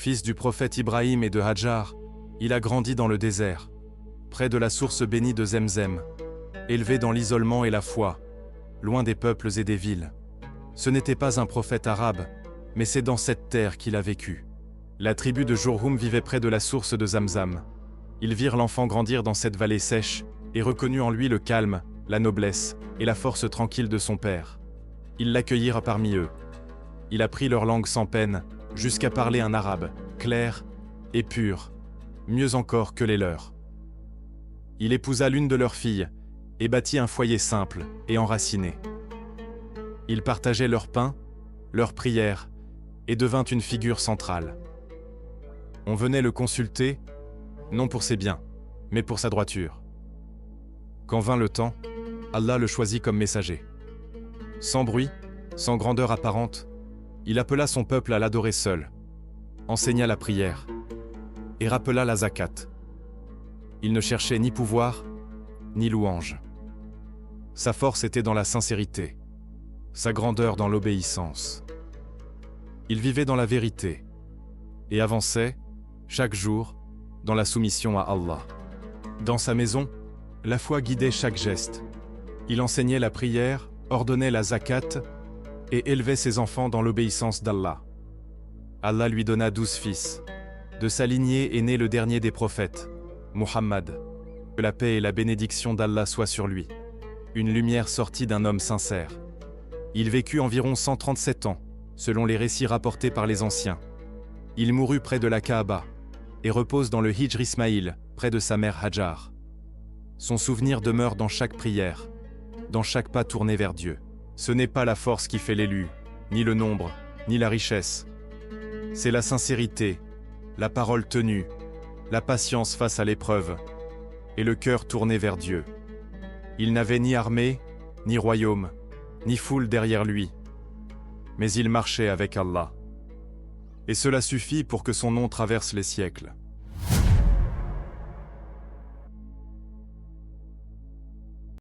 Fils du prophète Ibrahim et de Hadjar, il a grandi dans le désert, près de la source bénie de Zemzem, élevé dans l'isolement et la foi, loin des peuples et des villes. Ce n'était pas un prophète arabe, mais c'est dans cette terre qu'il a vécu. La tribu de Jurhum vivait près de la source de Zamzam. Ils virent l'enfant grandir dans cette vallée sèche, et reconnut en lui le calme, la noblesse et la force tranquille de son père. Ils l'accueillirent parmi eux. Il apprit leur langue sans peine, jusqu'à parler un arabe, clair et pur, mieux encore que les leurs. Il épousa l'une de leurs filles, et bâtit un foyer simple et enraciné. Il partageait leur pain, leurs prières, et devint une figure centrale. On venait le consulter, non pour ses biens, mais pour sa droiture. Quand vint le temps, Allah le choisit comme messager. Sans bruit, sans grandeur apparente, il appela son peuple à l'adorer seul, enseigna la prière, et rappela la zakat. Il ne cherchait ni pouvoir, ni louange. Sa force était dans la sincérité, sa grandeur dans l'obéissance. Il vivait dans la vérité, et avançait, chaque jour, dans la soumission à Allah. Dans sa maison, la foi guidait chaque geste. Il enseignait la prière, ordonnait la zakat, et élevait ses enfants dans l'obéissance d'Allah. Allah lui donna 12 fils. De sa lignée est né le dernier des prophètes, Muhammad. Que la paix et la bénédiction d'Allah soient sur lui. Une lumière sortie d'un homme sincère. Il vécut environ 137 ans, selon les récits rapportés par les anciens. Il mourut près de la Kaaba, et repose dans le Hijr Ismaïl, près de sa mère Hadjar. Son souvenir demeure dans chaque prière, dans chaque pas tourné vers Dieu. Ce n'est pas la force qui fait l'élu, ni le nombre, ni la richesse. C'est la sincérité, la parole tenue, la patience face à l'épreuve, et le cœur tourné vers Dieu. Il n'avait ni armée, ni royaume, ni foule derrière lui, mais il marchait avec Allah. Et cela suffit pour que son nom traverse les siècles.